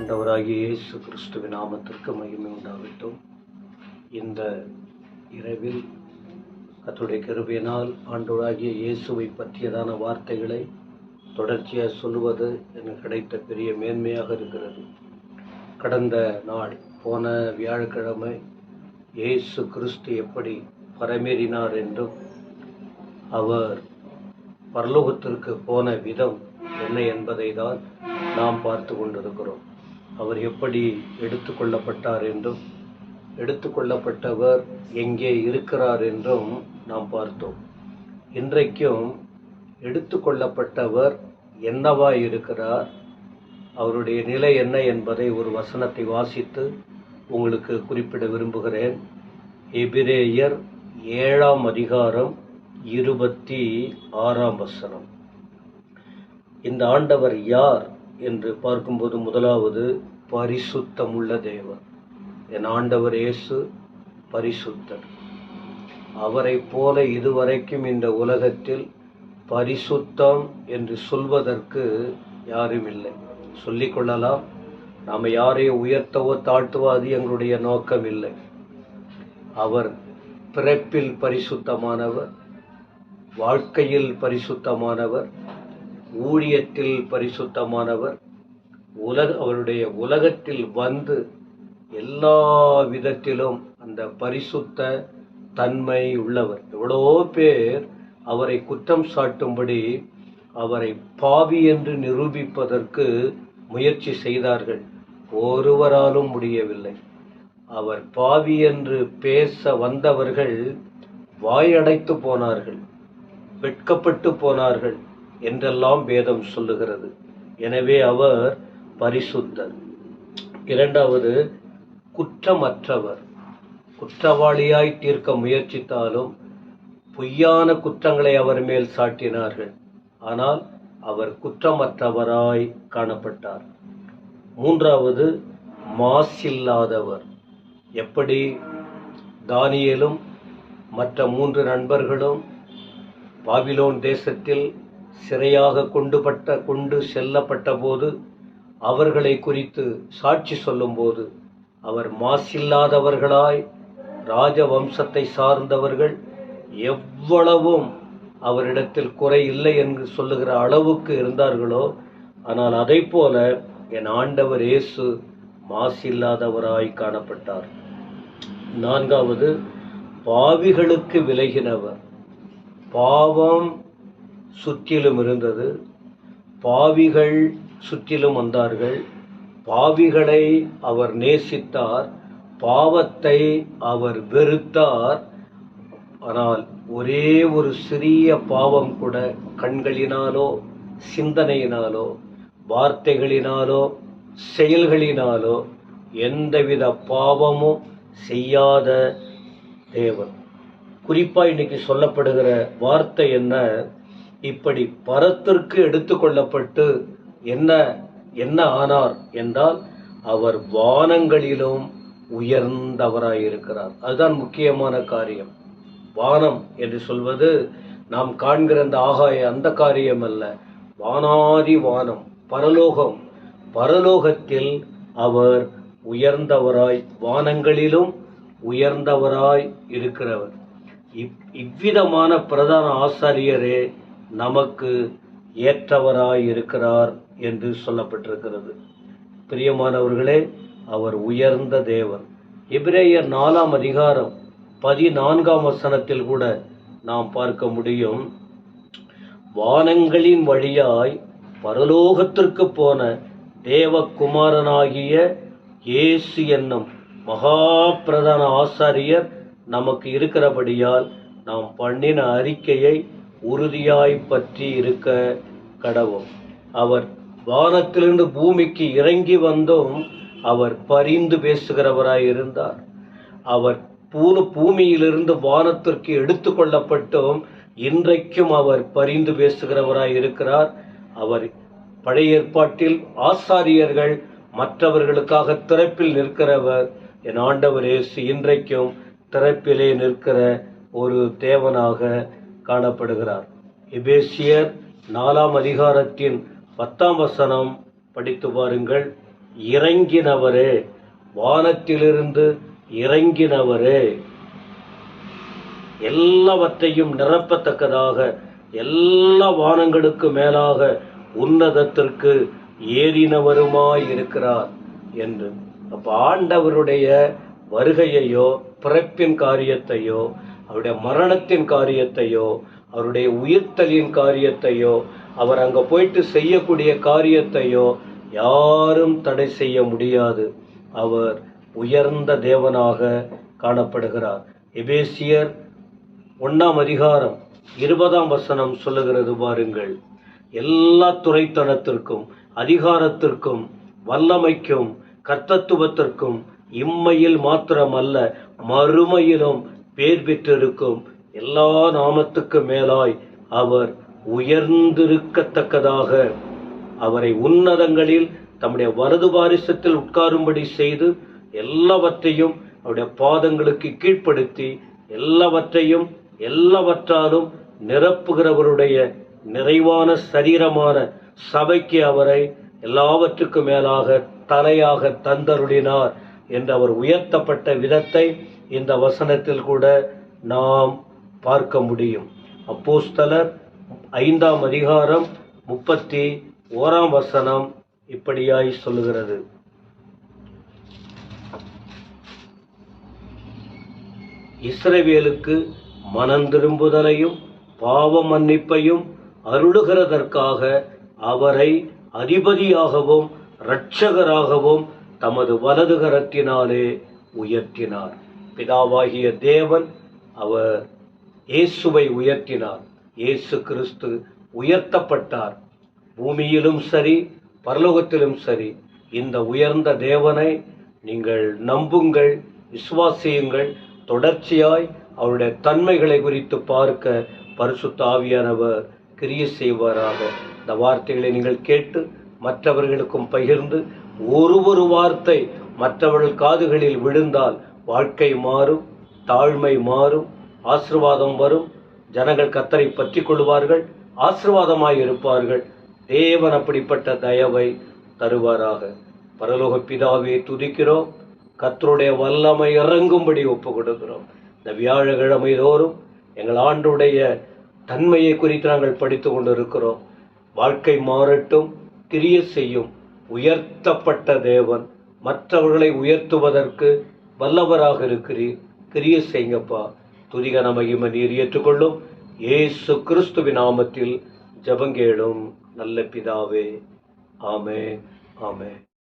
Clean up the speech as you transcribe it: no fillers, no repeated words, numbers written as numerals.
ஆண்டவராகிய இயேசு கிறிஸ்துவின் நாமத்திற்கு மகிமை உண்டாகட்டும். இந்த இரவில் கர்த்தருடைய கிருபையினால் ஆண்டவராகிய இயேசுவை பற்றியதான வார்த்தைகளை தொடர்ச்சியாக சொல்லுவது எனக்கு கிடைத்த பெரிய மேன்மையாக இருக்கிறது. கடந்த நாள் போன வியாழக்கிழமை இயேசு கிறிஸ்து எப்படி பரமேறினார் என்றும் அவர் பரலோகத்திற்கு போன விதம் என்ன என்பதை தான் நாம் பார்த்து கொண்டிருக்கிறோம். அவர் எப்படி எடுத்துக்கொள்ளப்பட்டார் என்றும் எடுத்துக்கொள்ளப்பட்டவர் எங்கே இருக்கிறார் என்றும் நாம் பார்த்தோம். இன்றைக்கும் எடுத்துக்கொள்ளப்பட்டவர் என்னவாய் இருக்கிறார், அவருடைய நிலை என்ன என்பதை ஒரு வசனத்தை வாசித்து உங்களுக்கு குறிப்பிட விரும்புகிறேன். எபிரேயர் 7ஆம் அதிகாரம் 26ஆம் வசனம். இந்த ஆண்டவர் யார் என்று பார்க்கும்போது முதலாவது பரிசுத்தமுள்ள தேவன். என் ஆண்டவர் இயேசு பரிசுத்தர். அவரை போல இதுவரைக்கும் இந்த உலகத்தில் பரிசுத்தம் என்று சொல்வதற்கு யாரும் இல்லை. சொல்லிக்கொள்ளலாம், நாம் யாரையும் உயர்த்தவோ தாழ்த்துவோ அது எங்களுடைய நோக்கம் இல்லை. அவர் பிறப்பில் பரிசுத்தமானவர், வாழ்க்கையில் பரிசுத்தமானவர், ஊழியத்தில் பரிசுத்தமானவர், அவருடைய உலகத்தில் வந்து எல்லா விதத்திலும் அந்த பரிசுத்த தன்மை உள்ளவர். எவ்வளோ பேர் அவரை குற்றம் சாட்டும்படி அவரை பாவி என்று நிரூபிப்பதற்கு முயற்சி செய்தார்கள். ஒருவராலும் முடியவில்லை. அவர் பாவி என்று பேச வந்தவர்கள் வாயடைத்து போனார்கள், வெட்கப்பட்டு போனார்கள் என்றெல்லாம் வேதம் சொல்லுகிறது. எனவே அவர் பரிசுத்தர். இரண்டாவது, குற்றமற்றவர். குற்றவாளியாய் தீர்க்க முயற்சித்தாலும் பொய்யான குற்றங்களை அவர் மேல் சாட்டினார்கள். ஆனால் அவர் குற்றமற்றவராய் காணப்பட்டார். மூன்றாவது, மாசில்லாதவர். எப்படி தானியேலும் மற்ற 3 நண்பர்களும் பாபிலோன் தேசத்தில் சிறையாக கொண்டு செல்லப்பட்ட போது அவர்களை குறித்து சாட்சி சொல்லும்போது அவர் மாசில்லாதவர்களாய், ராஜ வம்சத்தை சார்ந்தவர்கள், எவ்வளவும் அவரிடத்தில் குறை இல்லை என்று சொல்லுகிற அளவுக்கு இருந்தார்களோ, ஆனால் அதை போல என் ஆண்டவர் இயேசு மாசில்லாதவராய் காணப்பட்டார். நான்காவது, பாவிகளுக்கு விலகினவர். பாவம் சுற்றிலும் இருந்தது, பாவிகள் சுற்றிலும் வந்தார்கள். பாவிகளை அவர் நேசித்தார், பாவத்தை அவர் வெறுத்தார். ஆனால் ஒரே ஒரு சிறிய பாவம் கூட கண்களினாலோ சிந்தனையினாலோ வார்த்தைகளினாலோ செயல்களினாலோ எந்தவித பாவமும் செய்யாத தேவன். குறிப்பாக இன்னைக்கு சொல்லப்படுகிற வார்த்தை என்ன? இப்படி பரத்திற்கு எடுத்துக்கொள்ளப்பட்டு என்ன ஆனார் என்றால் அவர் வானங்களிலும் உயர்ந்தவராயிருக்கிறார். அதுதான் முக்கியமான காரியம். வானம் என்று சொல்வது நாம் காண்கிற அந்த ஆகாய அந்த காரியம் அல்ல. வானாதி வானம், பரலோகம். பரலோகத்தில் அவர் உயர்ந்தவராய், வானங்களிலும் உயர்ந்தவராய் இருக்கிறவர். இவ்விதமான பிரதான ஆசாரியரே நமக்கு ஏற்றவராய் இருக்கிறார் என்று சொல்லப்பட்டிருக்கிறது. பிரியமானவர்களே, அவர் உயர்ந்த தேவன். எபிரேயர் 4ஆம் அதிகாரம் 14ஆம் வசனத்தில் கூட நாம் பார்க்க முடியும். வானங்களின் வழியாய் பரலோகத்திற்கு போன தேவகுமாரனாகிய இயேசு என்னும் மகா பிரதான ஆசாரியர் நமக்கு இருக்கிறபடியால் நாம் பண்ணின அறிக்கையை உறுதியாய் பற்றி இருக்க கடவோம். அவர் வானத்திலிருந்து பூமிக்கு இறங்கி வந்தும் அவர் பரிந்து பேசுகிறவராய் இருந்தார். அவர் பூமியிலிருந்து வானத்திற்கு எடுத்து கொள்ளப்பட்டும் இன்றைக்கும் அவர் பரிந்து பேசுகிறவராய் இருக்கிறார். அவர் பழைய ஏற்பாட்டில் ஆசாரியர்கள் மற்றவர்களுக்காக திறப்பில் நிற்கிறவர். என் ஆண்டவர் இயேசு இன்றைக்கும் திறப்பிலே நிற்கிற ஒரு தேவனாக காணப்படுகிறார். எபேசியர் 4ஆம் அதிகாரத்தின் 10ஆம் வசனம் படித்து பாருங்கள். இறங்கினவரே, வானத்திலிருந்து இறங்கினவரே, எல்லாவற்றையும் நிரப்பத்தக்கதாக எல்லா வானங்களுக்கு மேலாக உன்னதத்திற்கு ஏறினவருமாயிருக்கிறார் என்று. அப்ப ஆண்டவருடைய வருகையையோ, பிறப்பின் காரியத்தையோ, அவருடைய மரணத்தின் காரியத்தையோ, அவருடைய உயிர்த்தலின் காரியத்தையோ, அவர் அங்க போயிட்டு செய்யக்கூடிய காரியத்தையோ யாரும் தடை செய்ய முடியாது. அவர் உயர்ந்த தேவனாக காணப்படுகிறார். எபேசியர் 1:20 சொல்லுகிறது பாருங்கள். எல்லா துரைத்தனத்திற்கும், அதிகாரத்திற்கும், வல்லமைக்கும், கர்த்தத்துவத்திற்கும் இம்மையில் மாத்திரமல்ல மறுமையிலும் பேர் பெற்றிருக்கும் எல்லா நாமத்துக்கு மேலாய் அவர் உயர்ந்திருக்கத்தக்கதாக அவரை உன்னதங்களில் தம்முடைய வலது பாரிசத்தில் உட்காரும்படி செய்து எல்லாவற்றையும் அவருடைய பாதங்களுக்கு கீழ்ப்படுத்தி எல்லாவற்றையும் எல்லாவற்றாலும் நிரப்புகிறவருடைய நிறைவான சரீரமான சபைக்கு அவரை எல்லாவற்றுக்கும் மேலாக தலையாக தந்தருளினார் என்று அவர் உயர்த்தப்பட்ட விதத்தை இந்த வசனத்தில் கூட நாம் பார்க்க முடியும். அப்போஸ்தலர் 5:31 இப்படியாய் சொல்லுகிறது. இஸ்ரவேலுக்கு மனம் திரும்புதலையும் பாவ மன்னிப்பையும் அருளுகிறதற்காக அவரை அதிபதியாகவும் இரட்சகராகவும் தமது வலது கரத்தினாலே உயர்த்தினார். பிதாவாகிய தேவன் அவர் இயேசுவை உயர்த்தினார். இயேசு கிறிஸ்து உயர்த்தப்பட்டார். பூமியிலும் சரி பரலோகத்திலும் சரி இந்த உயர்ந்த தேவனை நீங்கள் நம்புங்கள், விசுவாசியுங்கள். தொடர்ச்சியாய் அவருடைய தன்மைகளை குறித்து பார்க்க பரிசுத்த ஆவியானவர் கிரியை செய்வாராக. இந்த வார்த்தைகளை நீங்கள் கேட்டு மற்றவர்களுக்கும் பகிர்ந்து ஒரு வார்த்தை மற்றவர்கள் காதுகளில் விழுந்தால் வாழ்க்கை மாறும், தாழ்மை மாறும், ஆசீர்வாதம் வரும். ஜனங்கள் கர்த்தரை பற்றி கொள்வார்கள், ஆசீர்வாதமாய் இருப்பார்கள். தேவன் அப்படிப்பட்ட தயவை தருவாராக. பரலோக பிதாவே துதிக்கிறோம். கர்த்தருடைய வல்லமை இறங்கும்படி ஒப்பு கொடுக்கிறோம். இந்த வியாழக்கிழமை தோறும் எங்கள் ஆண்டுடைய தன்மையை குறித்து நாங்கள் படித்து கொண்டிருக்கிறோம். வாழ்க்கை மாறட்டும், கிரியை செய்யும் உயர்த்தப்பட்ட தேவன் மற்றவர்களை உயர்த்துவதற்கு வல்லவராக இருக்கிறீர். கிரியை செய்யுங்கப்பா. துதிகன மகிமை நீர் ஏற்றுக்கொள்ளும். இயேசு கிறிஸ்துவின் நாமத்தில் ஜெபங்கேளும் நல்ல பிதாவே. ஆமென், ஆமென்.